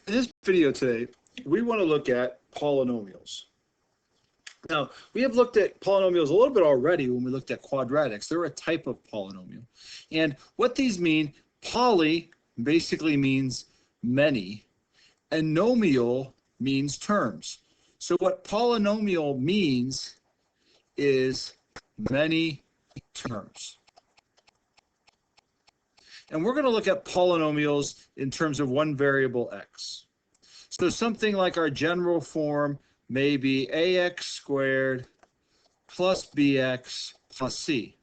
In this video today, we want to look at polynomials. Now, we have looked at polynomials a little bit already when we looked at quadratics. They're a type of polynomial. And what these mean, poly basically means many, and nomial means terms. So what polynomial means is many terms. And we're going to look at polynomials in terms of one variable x. So something like our general form may be ax squared plus bx plus c.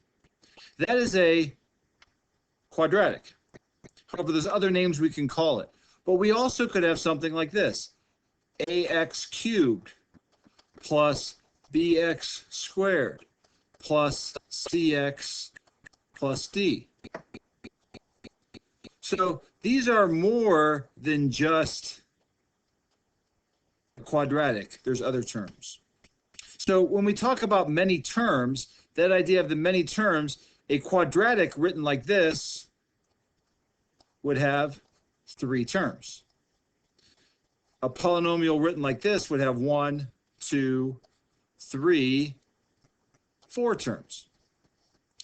That is a quadratic. However, there's other names we can call it. But we also could have something like this: ax cubed plus bx squared plus cx plus d. So these are more than just quadratic. There's other terms. So when we talk about many terms, that idea of the many terms, a quadratic written like this would have 3 terms. A polynomial written like this would have 1, 2, 3, 4 terms.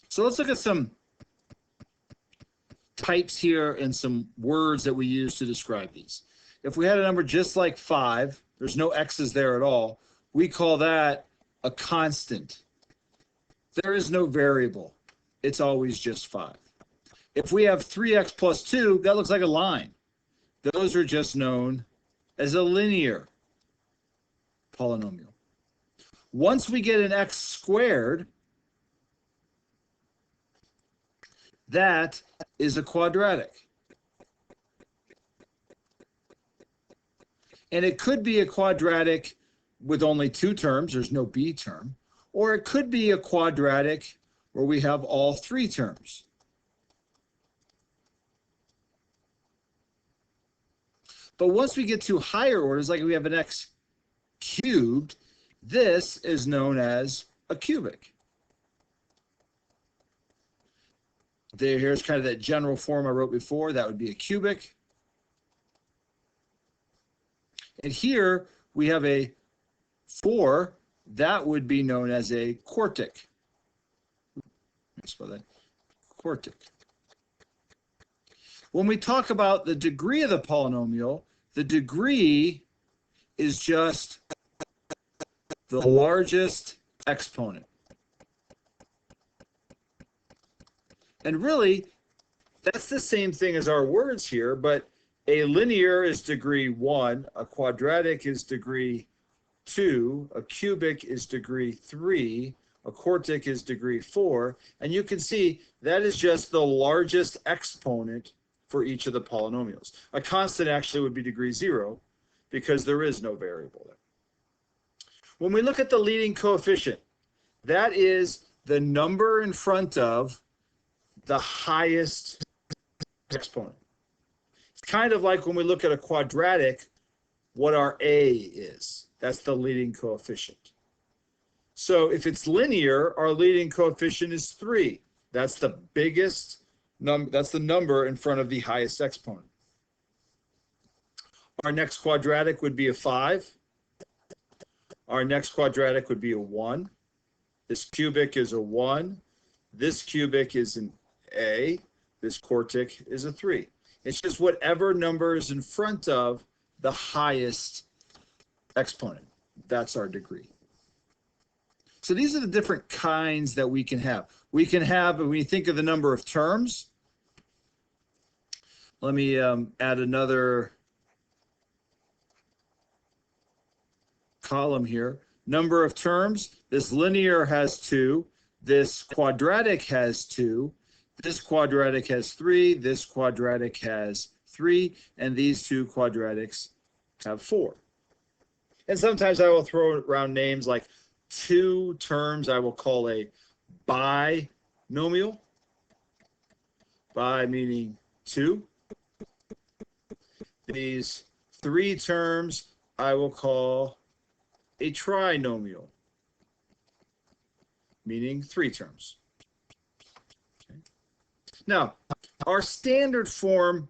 So let's look at some types here and some words that we use to describe these. If we had a number just like 5, there's no x's there at all, we call that a constant. There is no variable. It's always just 5. If we have 3x plus 2, that looks like a line. Those are just known as a linear polynomial. Once we get an x squared, that is a quadratic. And it could be a quadratic with only 2 terms, there's no b term, or it could be a quadratic where we have all 3 terms. But once we get to higher orders, like we have an x cubed, this is known as a cubic. Here's kind of that general form I wrote before. That would be a cubic. And here we have a 4. That would be known as a quartic. Let's spell that. Quartic. When we talk about the degree of the polynomial, the degree is just the largest exponent. And really, that's the same thing as our words here, but a linear is degree 1, a quadratic is degree 2, a cubic is degree 3, a quartic is degree 4, and you can see that is just the largest exponent for each of the polynomials. A constant actually would be degree 0 because there is no variable there. When we look at the leading coefficient, that is the number in front of the highest exponent. It's kind of like when we look at a quadratic, what our a is. That's the leading coefficient. So if it's linear, our leading coefficient is 3. That's the biggest number, that's the number in front of the highest exponent. Our next quadratic would be a 5. Our next quadratic would be a 1. This cubic is a 1. This cubic is an a. This quartic is a 3. It's just whatever number is in front of the highest exponent. That's our degree. So these are the different kinds that we can have. We can have, when we think of the number of terms, let me add another column here. Number of terms, this linear has 2, this quadratic has 2, this quadratic has 3, this quadratic has 3, and these 2 quadratics have 4. And sometimes I will throw around names like 2 terms I will call a binomial. Bi meaning 2. These 3 terms I will call a trinomial, meaning 3 terms. Okay. Now, our standard form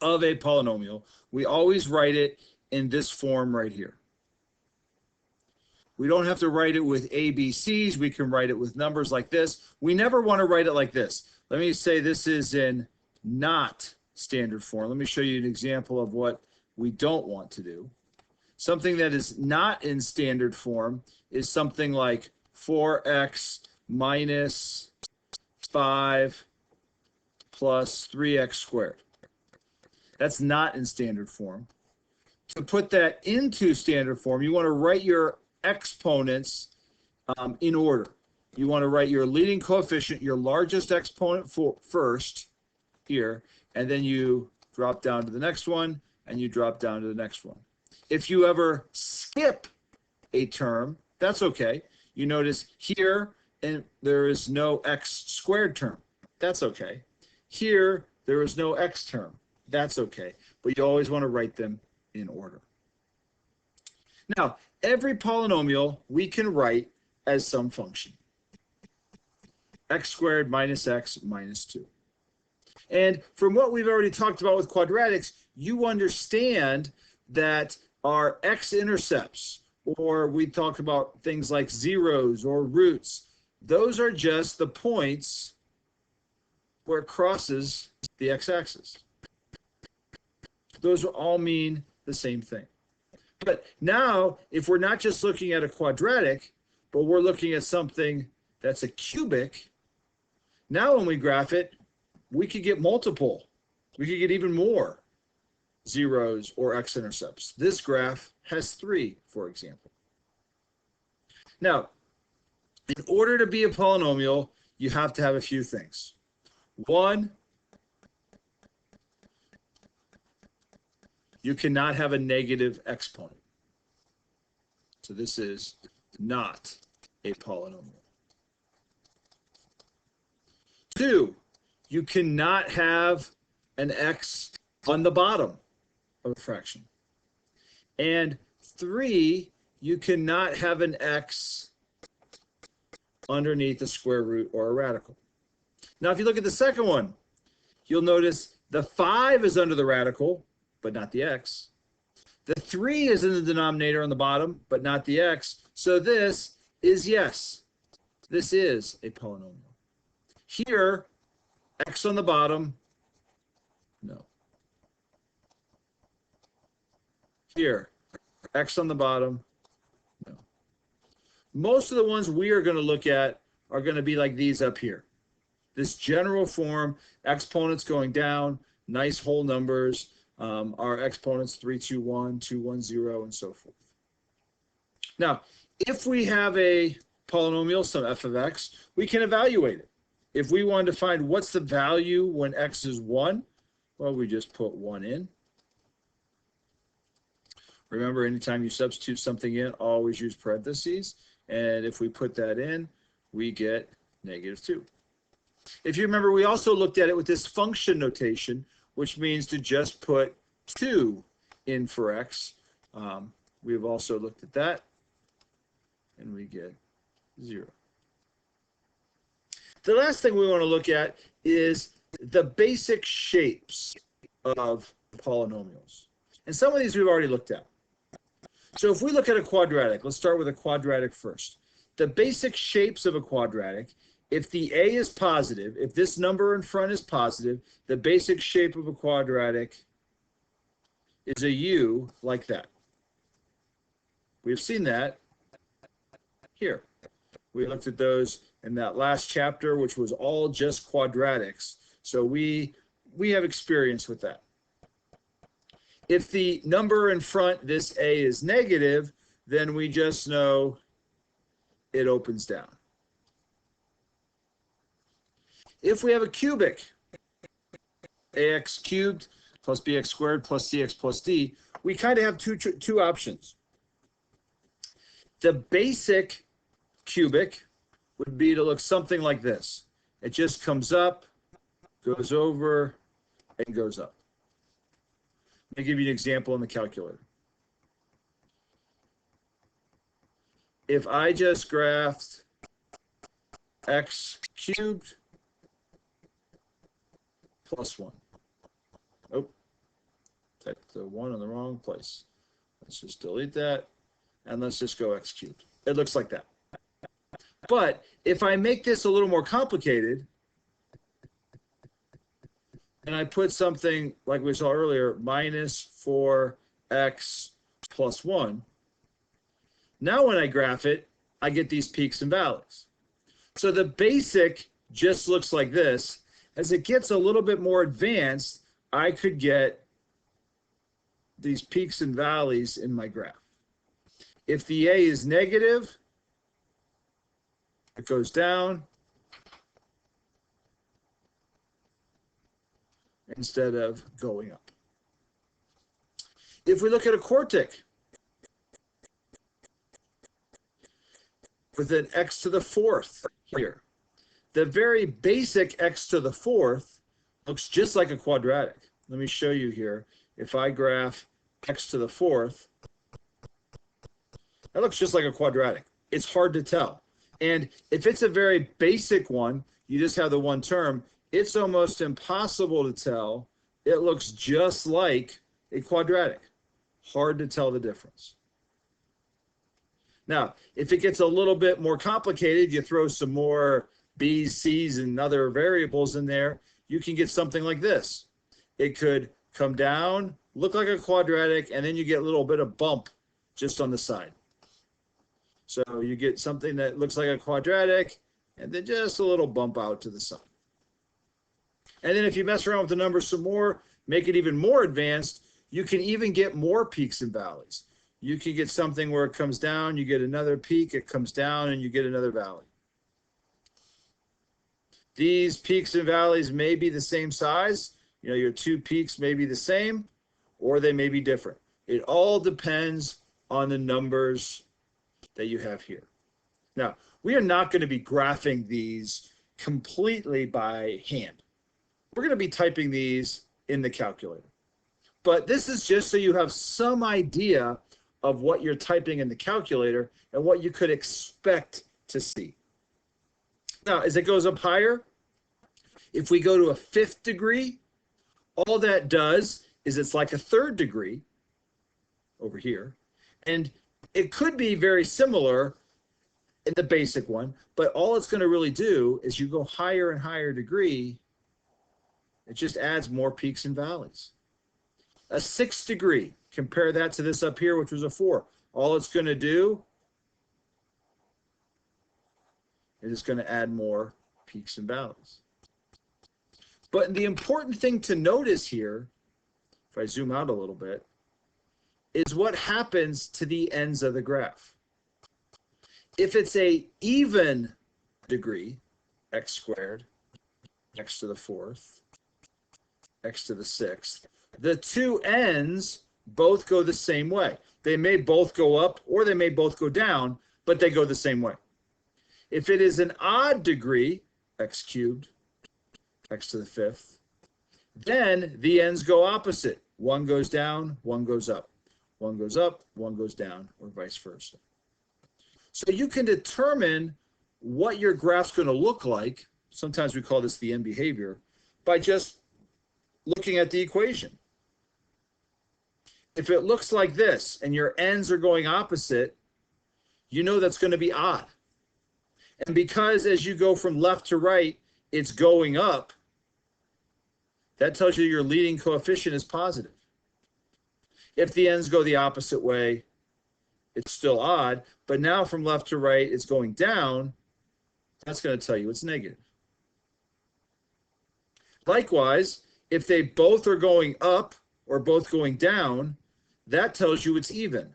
of a polynomial, we always write it in this form right here. We don't have to write it with ABCs. We can write it with numbers like this. We never want to write it like this. Let me say this is in not standard form. Let me show you an example of what we don't want to do. Something that is not in standard form is something like 4x minus 5 plus 3x squared. That's not in standard form. To put that into standard form, you want to write your exponents in order. You want to write your leading coefficient, your largest exponent first here, and then you drop down to the next one, and you drop down to the next one. If you ever skip a term, that's okay. You notice here, and there is no x squared term. That's okay. Here, there is no x term. That's okay. But you always want to write them in order. Now, every polynomial we can write as some function. X squared minus x minus 2. And from what we've already talked about with quadratics, you understand that our x-intercepts, or we talk about things like zeros or roots, those are just the points where it crosses the x-axis. Those all mean the same thing. But now, if we're not just looking at a quadratic, but we're looking at something that's a cubic, now when we graph it, we could get multiple. We could get even more zeros or x-intercepts. This graph has 3, for example. Now, in order to be a polynomial, you have to have a few things. One, you cannot have a negative exponent. So this is not a polynomial. 2, you cannot have an x on the bottom of a fraction. And 3, you cannot have an x underneath a square root or a radical. Now, if you look at the second one, you'll notice the 5 is under the radical, but not the x. The 3 is in the denominator on the bottom, but not the x. So this is yes. This is a polynomial. Here, x on the bottom, no. Here, x on the bottom, no. Most of the ones we are going to look at are going to be like these up here. This general form, exponents going down, nice whole numbers, our exponents 3, 2, 1, 2, 1, 0, and so forth. Now, if we have a polynomial, some f of x, we can evaluate it. If we wanted to find what's the value when x is 1, well, we just put 1 in. Remember, anytime you substitute something in, always use parentheses. And if we put that in, we get -2. If you remember, we also looked at it with this function notation, which means to just put 2 in for x. We've also looked at that, and we get 0. The last thing we want to look at is the basic shapes of polynomials. And some of these we've already looked at. So if we look at a quadratic, let's start with a quadratic first. The basic shapes of a quadratic, if the a is positive, if this number in front is positive, the basic shape of a quadratic is a U like that. We've seen that here. We looked at those in that last chapter, which was all just quadratics. So we have experience with that. If the number in front, this a, is negative, then we just know it opens down. If we have a cubic, ax cubed plus bx squared plus cx plus d, we kind of have two options. The basic cubic would be to look something like this. It just comes up, goes over, and goes up. Let me give you an example on the calculator. If I just graphed x cubed plus 1. Oh, Typed the 1 in the wrong place. Let's just delete that, and let's just go x cubed. It looks like that. But if I make this a little more complicated, and I put something like we saw earlier, minus 4x plus 1, now when I graph it, I get these peaks and valleys. So the basic just looks like this. As it gets a little bit more advanced, I could get these peaks and valleys in my graph. If the a is negative, it goes down instead of going up. If we look at a quartic with an x to the 4th here, the very basic x to the 4th looks just like a quadratic. Let me show you here. If I graph x to the 4th, that looks just like a quadratic. It's hard to tell. And if it's a very basic one, you just have the one term, it's almost impossible to tell. It looks just like a quadratic. Hard to tell the difference. Now, if it gets a little bit more complicated, you throw some more b's, c's, and other variables in there, you can get something like this. It could come down, look like a quadratic, and then you get a little bit of bump just on the side. So you get something that looks like a quadratic, and then just a little bump out to the side. And then if you mess around with the numbers some more, make it even more advanced, you can even get more peaks and valleys. You can get something where it comes down, you get another peak, it comes down, and you get another valley. These peaks and valleys may be the same size. You know, your two peaks may be the same, or they may be different. It all depends on the numbers that you have here. Now, we are not going to be graphing these completely by hand. We're going to be typing these in the calculator. But this is just so you have some idea of what you're typing in the calculator and what you could expect to see. Now, as it goes up higher, if we go to a 5th degree, all that does is it's like a 3rd degree over here. And it could be very similar in the basic one, but all it's going to really do is you go higher and higher degree, it just adds more peaks and valleys. A 6th degree, compare that to this up here, which was a 4. All it's going to do is it's going to add more peaks and valleys. But the important thing to notice here, if I zoom out a little bit, is what happens to the ends of the graph. If it's a even degree, x squared, x to the 4th, x to the 6th, the two ends both go the same way. They may both go up or they may both go down, but they go the same way. If it is an odd degree, x cubed, x to the 5th, then the ends go opposite. One goes down, one goes up. One goes up, one goes down, or vice versa. So you can determine what your graph's going to look like. Sometimes we call this the end behavior, by just looking at the equation. If it looks like this and your ends are going opposite, you know that's going to be odd. And because as you go from left to right, it's going up, that tells you your leading coefficient is positive. If the ends go the opposite way, it's still odd, but now from left to right, it's going down, that's going to tell you it's negative. Likewise, if they both are going up or both going down, that tells you it's even.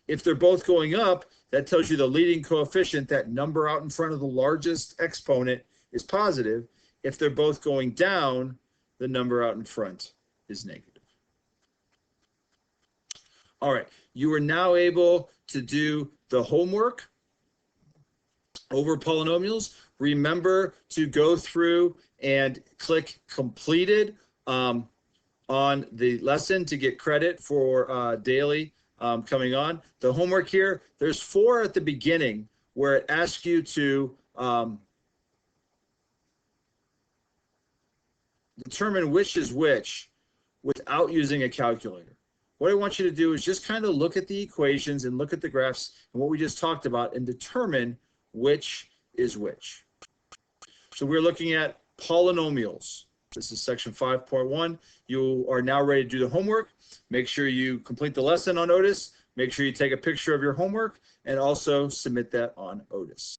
If they're both going up, that tells you the leading coefficient, that number out in front of the largest exponent, is positive. If they're both going down, the number out in front is negative. All right, you are now able to do the homework over polynomials. Remember to go through and click completed on the lesson to get credit for daily coming on. The homework here, there's 4 at the beginning where it asks you to determine which is which without using a calculator. What I want you to do is just kind of look at the equations and look at the graphs and what we just talked about and determine which is which. So we're looking at polynomials. This is section 5.1. You are now ready to do the homework. Make sure you complete the lesson on Otis. Make sure you take a picture of your homework and also submit that on Otis.